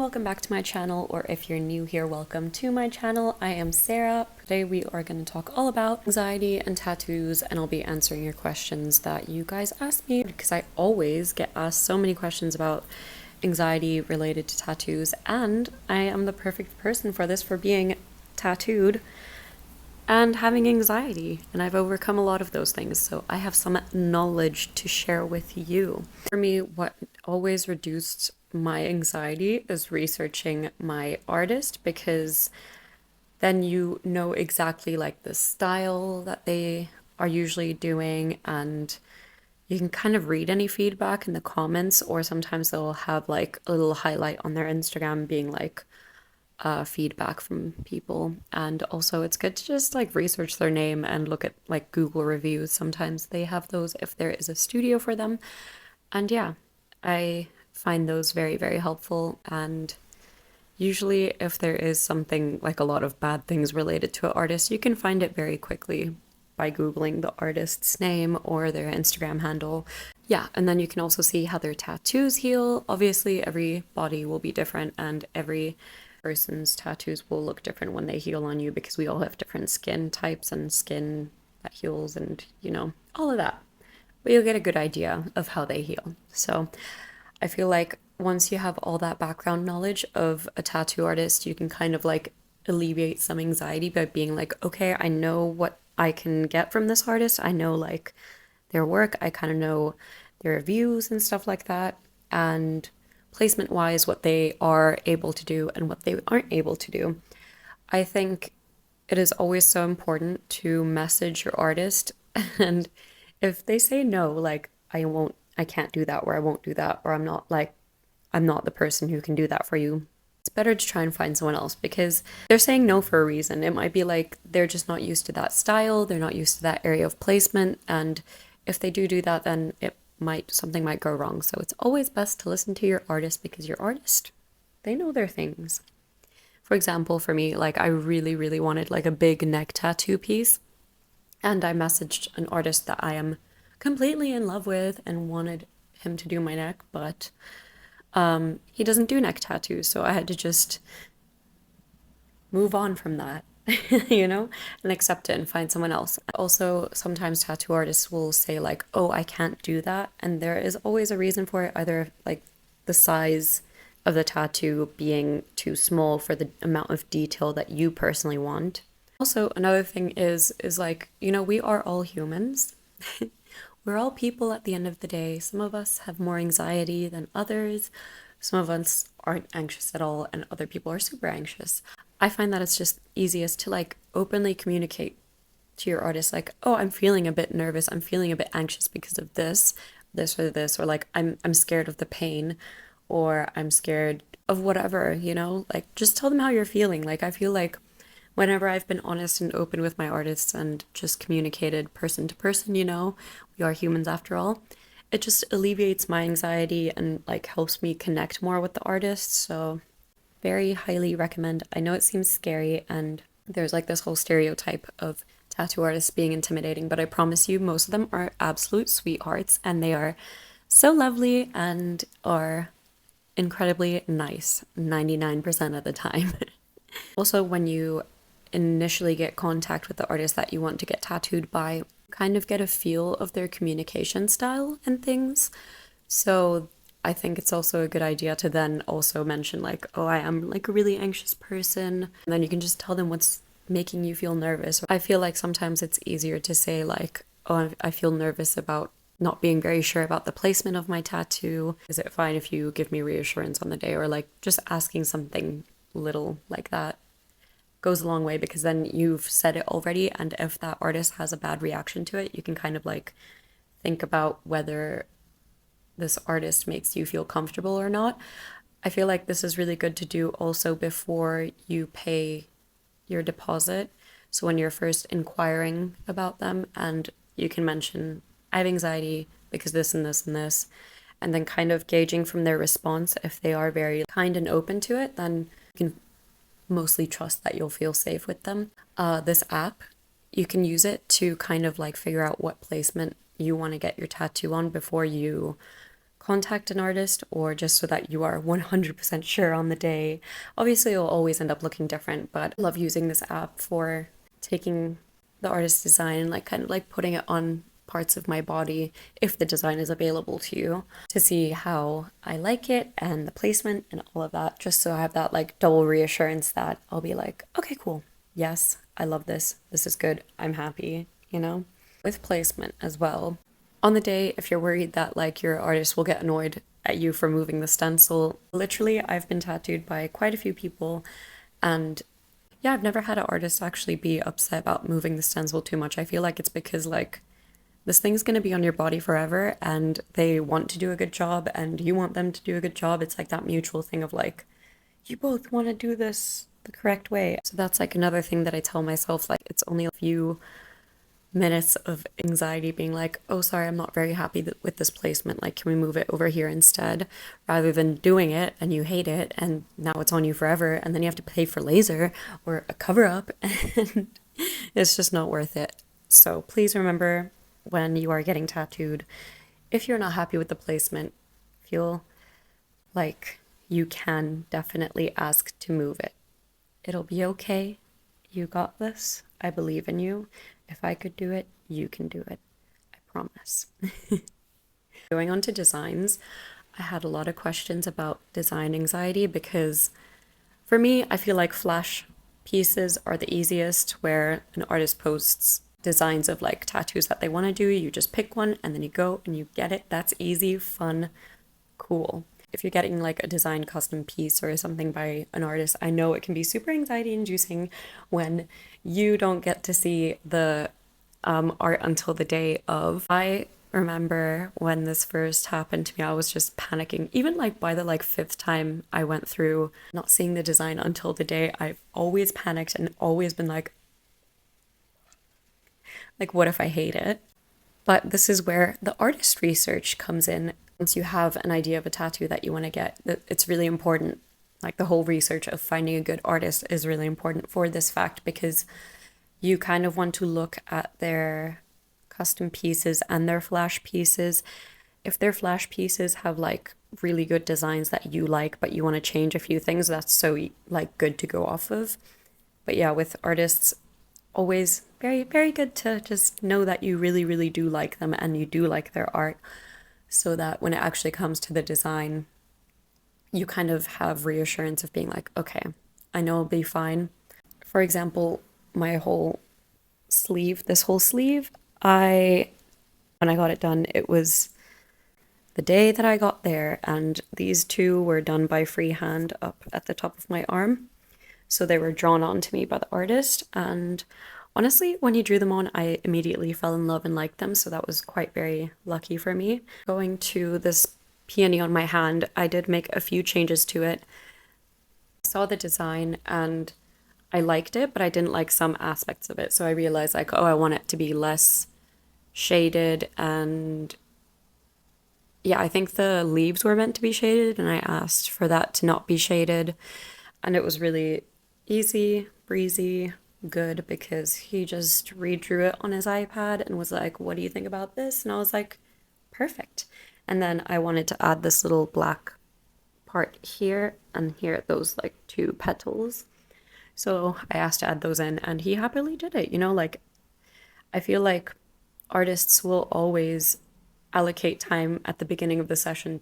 welcome back to my channel, or if you're new here, welcome to my channel. I am Sarah. Today we are going to talk all about anxiety and tattoos, and I'll be answering your questions that you guys ask me, because I always get asked so many questions about anxiety related to tattoos, and I am the perfect person for this, for being tattooed and having anxiety, and I've overcome a lot of those things, so I have some knowledge to share with you. For me, what always reduced my anxiety is researching my artist, because then you know exactly like the style that they are usually doing, and you can kind of read any feedback in the comments, or sometimes they'll have like a little highlight on their Instagram being like feedback from people. And also it's good to just like research their name and look at like Google reviews. Sometimes they have those if there is a studio for them. And yeah, I find those very, very helpful. And usually if there is something like a lot of bad things related to an artist, you can find it very quickly by Googling the artist's name or their Instagram handle. Yeah, and then you can also see how their tattoos heal. Obviously, every body will be different, and every person's tattoos will look different when they heal on you, because we all have different skin types and skin that heals, and you know, all of that. But you'll get a good idea of how they heal. So I feel like once you have all that background knowledge of a tattoo artist, you can kind of like alleviate some anxiety by being like, okay, I know what I can get from this artist. I know like their work. I kind of know their reviews and stuff like that. And placement wise, what they are able to do and what they aren't able to do. I think it is always so important to message your artist. And if they say no, like, I can't do that, or I won't do that, or I'm not the person who can do that for you, it's better to try and find someone else, because they're saying no for a reason. It might be like they're just not used to that style, they're not used to that area of placement, and if they do that, then something might go wrong. So it's always best to listen to your artist, because your artist, they know their things. For example, for me, like I really, really wanted like a big neck tattoo piece, and I messaged an artist that I am completely in love with and wanted him to do my neck, but he doesn't do neck tattoos, so I had to just move on from that, you know, and accept it and find someone else. Also, sometimes tattoo artists will say like, oh, I can't do that. And there is always a reason for it, either like the size of the tattoo being too small for the amount of detail that you personally want. Also, another thing is like, you know, we are all humans. We're all people at the end of the day. Some of us have more anxiety than others. Some of us aren't anxious at all, and other people are super anxious. I find that it's just easiest to like openly communicate to your artist, like, oh, I'm feeling a bit nervous, I'm feeling a bit anxious because of this, or like I'm scared of the pain, or I'm scared of whatever, you know, like just tell them how you're feeling. Like I feel like whenever I've been honest and open with my artists and just communicated person to person, you know, we are humans after all, it just alleviates my anxiety and like helps me connect more with the artist. So very highly recommend. I know it seems scary, and there's like this whole stereotype of tattoo artists being intimidating, but I promise you most of them are absolute sweethearts, and they are so lovely and are incredibly nice 99% of the time. Also, when you initially get contact with the artist that you want to get tattooed by, kind of get a feel of their communication style and things. So I think it's also a good idea to then also mention like, oh, I am like a really anxious person. And then you can just tell them what's making you feel nervous. I feel like sometimes it's easier to say like, oh, I feel nervous about not being very sure about the placement of my tattoo. Is it fine if you give me reassurance on the day? Or like just asking something little like that goes a long way, because then you've said it already, and if that artist has a bad reaction to it, you can kind of like think about whether this artist makes you feel comfortable or not. I feel like this is really good to do also before you pay your deposit. So when you're first inquiring about them, and you can mention, I have anxiety because this and this and this, and then kind of gauging from their response. If they are very kind and open to it, then you can mostly trust that you'll feel safe with them. This app, you can use it to kind of like figure out what placement you want to get your tattoo on before you contact an artist, or just so that you are 100% sure on the day. Obviously, it'll always end up looking different, but I love using this app for taking the artist's design and like kind of like putting it on parts of my body if the design is available to you, to see how I like it and the placement and all of that, just so I have that like double reassurance that I'll be like, okay, cool. Yes, I love this. This is good. I'm happy, you know? With placement as well. On the day, if you're worried that like your artist will get annoyed at you for moving the stencil, literally, I've been tattooed by quite a few people, and yeah, I've never had an artist actually be upset about moving the stencil too much. I feel like it's because like this thing's going to be on your body forever and they want to do a good job and you want them to do a good job. It's like that mutual thing of like, you both want to do this the correct way. So that's like another thing that I tell myself, like it's only a few minutes of anxiety being like, oh, sorry, I'm not very happy with this placement. Like, can we move it over here instead? Rather than doing it and you hate it and now it's on you forever and then you have to pay for laser or a cover up and it's just not worth it. So please remember, when you are getting tattooed, if you're not happy with the placement, feel like you can definitely ask to move it. It'll be okay. You got this. I believe in you. If I could do it, you can do it. I promise. Going on to designs, I had a lot of questions about design anxiety because for me, I feel like flash pieces are the easiest, where an artist posts designs of like tattoos that they want to do. You just pick one and then you go and you get it. That's easy, fun, cool. If you're getting like a design custom piece or something by an artist, I know it can be super anxiety inducing when you don't get to see the art until the day of. I remember when this first happened to me, I was just panicking. Even like by the like fifth time I went through not seeing the design until the day, I've always panicked and always been like, what if I hate it? But this is where the artist research comes in. Once you have an idea of a tattoo that you want to get, it's really important. Like the whole research of finding a good artist is really important for this fact, because you kind of want to look at their custom pieces and their flash pieces. If their flash pieces have like really good designs that you like, but you want to change a few things, that's so like good to go off of. But yeah, with artists, always very, very good to just know that you really, really do like them and you do like their art, so that when it actually comes to the design, you kind of have reassurance of being like, okay, I know it'll be fine. For example, my whole sleeve, this whole sleeve, when I got it done, it was the day that I got there, and these two were done by freehand up at the top of my arm. So they were drawn on to me by the artist, and honestly, when he drew them on, I immediately fell in love and liked them, so that was quite very lucky for me. Going to this peony on my hand, I did make a few changes to it. I saw the design and I liked it, but I didn't like some aspects of it, so I realized like, oh, I want it to be less shaded, and yeah, I think the leaves were meant to be shaded, and I asked for that to not be shaded, and it was really easy, breezy, good, because he just redrew it on his iPad and was like, what do you think about this? And I was like, perfect. And then I wanted to add this little black part here and here, those like two petals. So I asked to add those in and he happily did it. You know, like I feel like artists will always allocate time at the beginning of the session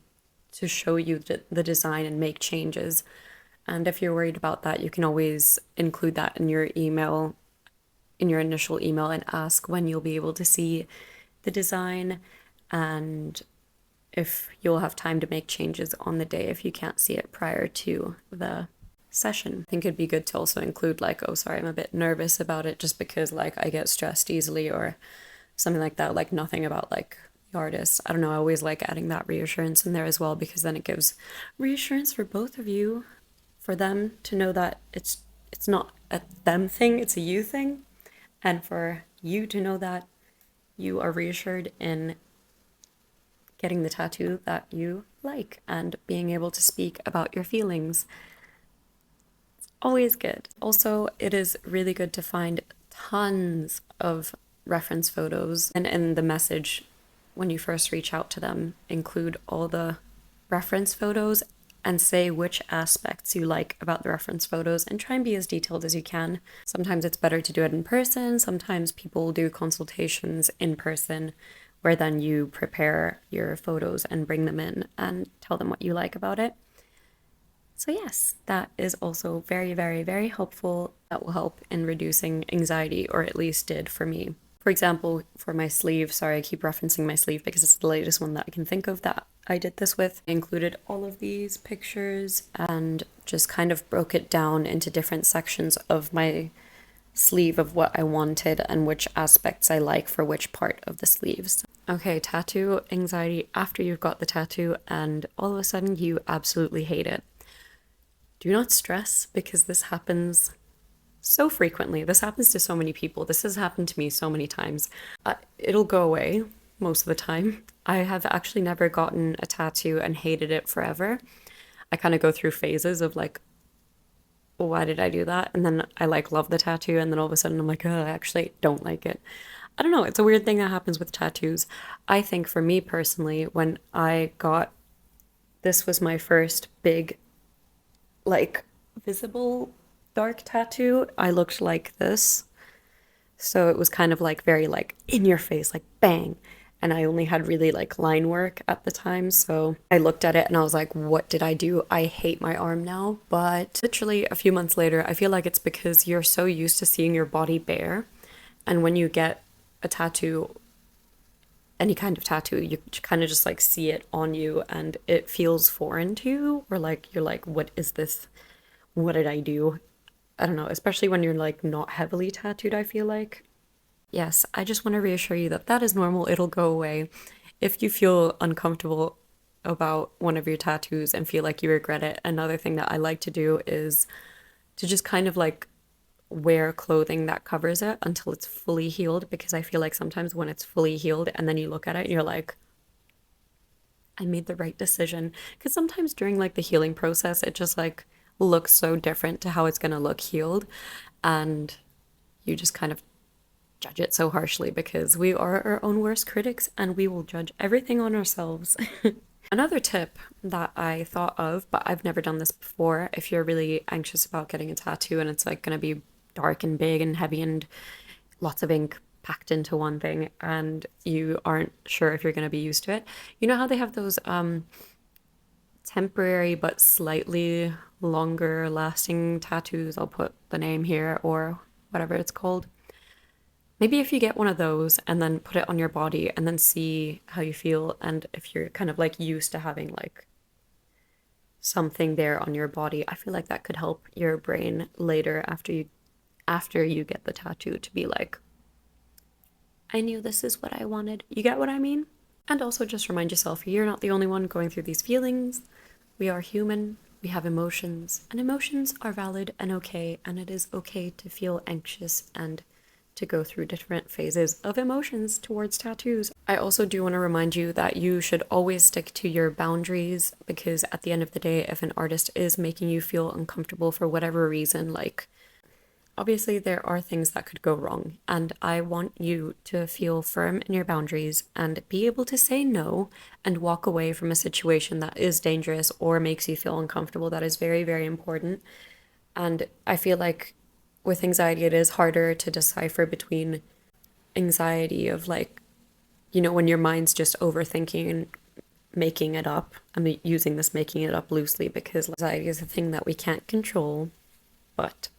to show you the design and make changes. And if you're worried about that, you can always include that in your email, in your initial email, and ask when you'll be able to see the design and if you'll have time to make changes on the day if you can't see it prior to the session. I think it'd be good to also include like, oh, sorry, I'm a bit nervous about it just because like I get stressed easily or something like that, like nothing about like the artist. I don't know, I always like adding that reassurance in there as well, because then it gives reassurance for both of you, for them to know that it's not a them thing, it's a you thing, and for you to know that you are reassured in getting the tattoo that you like and being able to speak about your feelings. It's always good. Also, it is really good to find tons of reference photos, and in the message when you first reach out to them, include all the reference photos and say which aspects you like about the reference photos and try and be as detailed as you can. Sometimes it's better to do it in person. Sometimes people do consultations in person where then you prepare your photos and bring them in and tell them what you like about it. So yes, that is also very, very, very helpful. That will help in reducing anxiety, or at least did for me. For example, for my sleeve, sorry, I keep referencing my sleeve because it's the latest one that I can think of that I did this with. I included all of these pictures and just kind of broke it down into different sections of my sleeve of what I wanted and which aspects I like for which part of the sleeves. Okay, tattoo anxiety after you've got the tattoo and all of a sudden you absolutely hate it. Do not stress because this happens so frequently. This happens to so many people. This has happened to me so many times. It'll go away most of the time. I have actually never gotten a tattoo and hated it forever. I kind of go through phases of like, why did I do that? And then I like love the tattoo and then all of a sudden I'm like, oh, I actually don't like it. I don't know. It's a weird thing that happens with tattoos. I think for me personally, when I got, this was my first big, like, visible dark tattoo, I looked like this. So it was kind of like very like in your face, like bang. And I only had really like line work at the time. So I looked at it and I was like, what did I do? I hate my arm now. But literally a few months later, I feel like it's because you're so used to seeing your body bare. And when you get a tattoo, any kind of tattoo, you kind of just like see it on you and it feels foreign to you. Or like you're like, what is this? What did I do? I don't know, especially when you're like not heavily tattooed, I feel like. Yes, I just want to reassure you that that is normal. It'll go away. If you feel uncomfortable about one of your tattoos and feel like you regret it, another thing that I like to do is to just kind of like wear clothing that covers it until it's fully healed, because I feel like sometimes when it's fully healed and then you look at it and you're like, I made the right decision. Because sometimes during like the healing process, it just like looks so different to how it's going to look healed. And you just kind of judge it so harshly because we are our own worst critics and we will judge everything on ourselves. Another tip that I thought of, but I've never done this before, if you're really anxious about getting a tattoo and it's like going to be dark and big and heavy and lots of ink packed into one thing and you aren't sure if you're going to be used to it. You know how they have those temporary but slightly longer lasting tattoos? I'll put the name here or whatever it's called. Maybe if you get one of those and then put it on your body and then see how you feel, and if you're kind of like used to having like something there on your body, I feel like that could help your brain later after you get the tattoo to be like, I knew this is what I wanted. You get what I mean? And also just remind yourself you're not the only one going through these feelings. We are human. We have emotions, and emotions are valid and okay, and it is okay to feel anxious and to go through different phases of emotions towards tattoos. I also do want to remind you that you should always stick to your boundaries, because at the end of the day, if an artist is making you feel uncomfortable for whatever reason, like obviously there are things that could go wrong, and I want you to feel firm in your boundaries and be able to say no and walk away from a situation that is dangerous or makes you feel uncomfortable. That is very, very important. And I feel like with anxiety, it is harder to decipher between anxiety of like, you know, when your mind's just overthinking and making it up. I'm using this making it up loosely because anxiety is a thing that we can't control. But,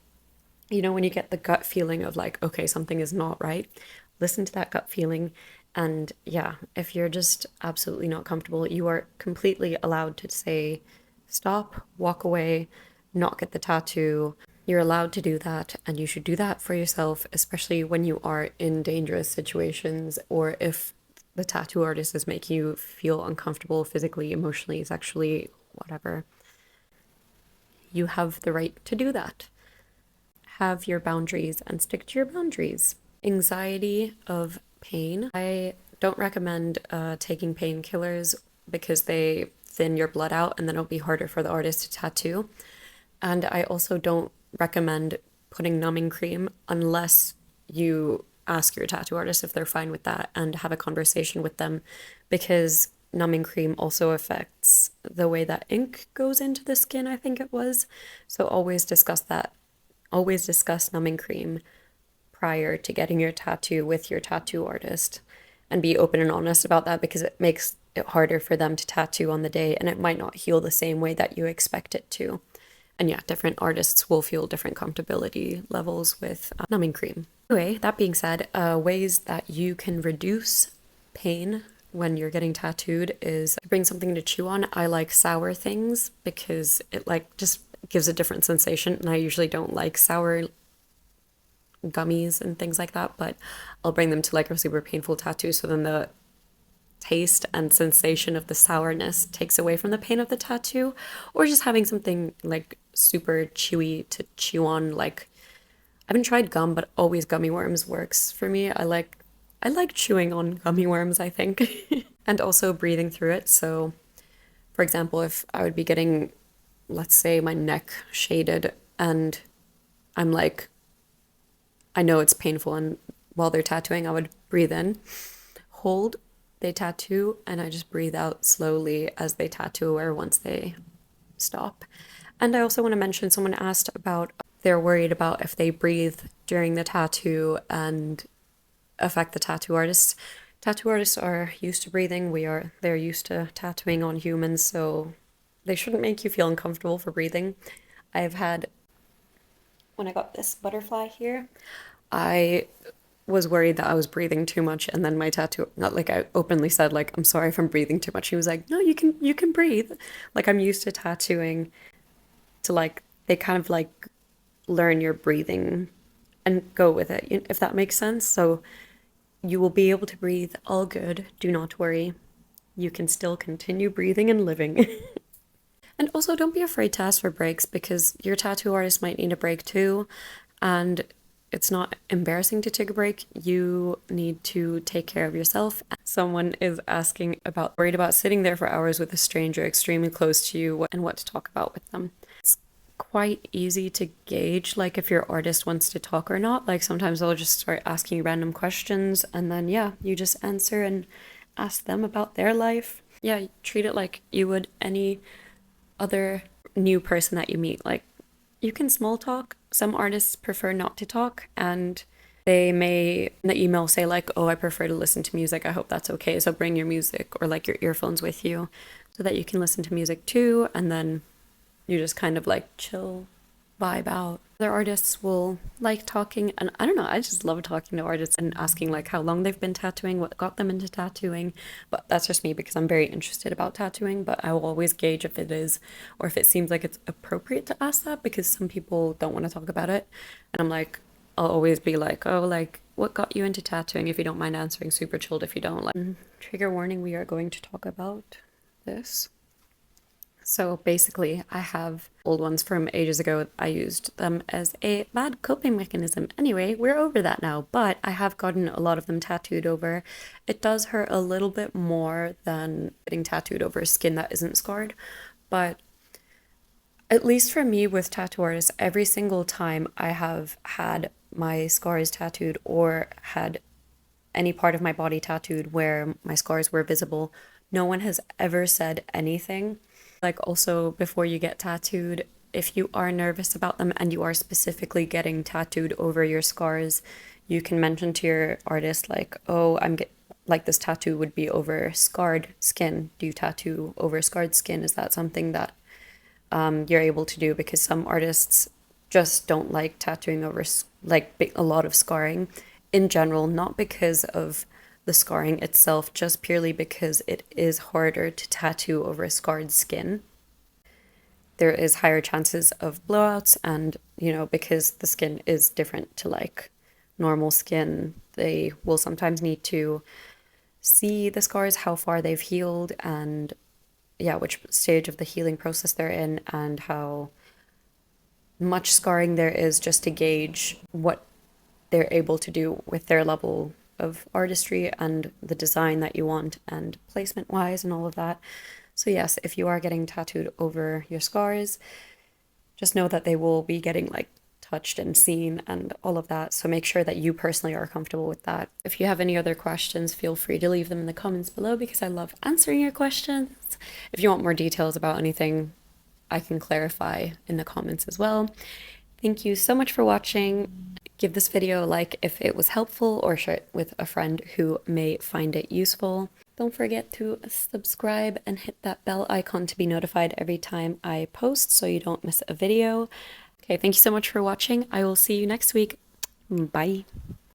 you know, when you get the gut feeling of like, okay, something is not right, listen to that gut feeling. And yeah, if you're just absolutely not comfortable, you are completely allowed to say, stop, walk away, not get the tattoo. You're allowed to do that, and you should do that for yourself, especially when you are in dangerous situations, or if the tattoo artist is making you feel uncomfortable physically, emotionally, sexually, whatever. You have the right to do that. Have your boundaries and stick to your boundaries. Anxiety of pain. I don't recommend taking painkillers because they thin your blood out and then it'll be harder for the artist to tattoo. And I also don't recommend putting numbing cream unless you ask your tattoo artist if they're fine with that and have a conversation with them, because numbing cream also affects the way that ink goes into the skin, I think it was. So always discuss that. Always discuss numbing cream prior to getting your tattoo with your tattoo artist, and be open and honest about that, because it makes it harder for them to tattoo on the day and it might not heal the same way that you expect it to. And yeah, different artists will feel different comfortability levels with numbing cream. Anyway, that being said, ways that you can reduce pain when you're getting tattooed is to bring something to chew on. I like sour things because it like just gives a different sensation, and I usually don't like sour gummies and things like that, but I'll bring them to like a super painful tattoo, so then the taste and sensation of the sourness takes away from the pain of the tattoo. Or just having something like super chewy to chew on. Like, I haven't tried gum, but always gummy worms works for me. I like chewing on gummy worms, I think. And also breathing through it. So for example, if I would be getting, let's say, my neck shaded, and I'm like, I know it's painful, and while they're tattooing, I would breathe in, hold, they tattoo, and I just breathe out slowly as they tattoo, or once they stop. And I also want to mention, someone asked about, they're worried about if they breathe during the tattoo and affect the tattoo artists. Tattoo artists are used to breathing. They're used to tattooing on humans, so they shouldn't make you feel uncomfortable for breathing. I've had, when I got this butterfly here, I was worried that I was breathing too much, and then my tattoo, not like I openly said like, I'm sorry if I'm breathing too much. He was like, no, you can breathe. Like, I'm used to tattooing to like, they kind of like learn your breathing and go with it, if that makes sense. So you will be able to breathe, all good. Do not worry. You can still continue breathing and living. And also, don't be afraid to ask for breaks, because your tattoo artist might need a break too. And it's not embarrassing to take a break. You need to take care of yourself. Someone is asking about, worried about sitting there for hours with a stranger extremely close to you and what to talk about with them. It's quite easy to gauge, like, if your artist wants to talk or not. Like, sometimes they'll just start asking you random questions, and then yeah, you just answer and ask them about their life. Yeah, treat it like you would any other new person that you meet. Like, you can small talk. Some artists prefer not to talk, and they may in the email say like, oh, I prefer to listen to music. I hope that's okay. So bring your music or like your earphones with you so that you can listen to music too. And then you just kind of like chill, vibe out. Other artists will like talking, and I don't know, I just love talking to artists and asking like how long they've been tattooing, what got them into tattooing. But that's just me, because I'm very interested about tattooing, but I will always gauge if it is, or if it seems like it's appropriate to ask that, because some people don't want to talk about it. And I'm like, I'll always be like, oh, like, what got you into tattooing? If you don't mind answering, super chilled if you don't. Like, trigger warning, we are going to talk about this. So basically, I have old ones from ages ago. I used them as a bad coping mechanism. Anyway, we're over that now, but I have gotten a lot of them tattooed over. It does hurt a little bit more than getting tattooed over skin that isn't scarred, but at least for me with tattoo artists, every single time I have had my scars tattooed or had any part of my body tattooed where my scars were visible, no one has ever said anything. Like, also, before you get tattooed, if you are nervous about them and you are specifically getting tattooed over your scars, you can mention to your artist like, oh, like, this tattoo would be over scarred skin. Do you tattoo over scarred skin? Is that something that you're able to do? Because some artists just don't like tattooing over like a lot of scarring in general, not because of the scarring itself, just purely because it is harder to tattoo over scarred skin. There is higher chances of blowouts, and because the skin is different to like normal skin, they will sometimes need to see the scars, how far they've healed, and yeah, which stage of the healing process they're in, and how much scarring there is, just to gauge what they're able to do with their level of artistry and the design that you want and placement wise and all of that. So yes, if you are getting tattooed over your scars, just know that they will be getting like touched and seen and all of that. So make sure that you personally are comfortable with that. If you have any other questions, feel free to leave them in the comments below because I love answering your questions. If you want more details about anything, I can clarify in the comments as well. Thank you so much for watching. Give this video a like if it was helpful, or share it with a friend who may find it useful. Don't forget to subscribe and hit that bell icon to be notified every time I post so you don't miss a video. Okay, thank you so much for watching. I will see you next week. Bye.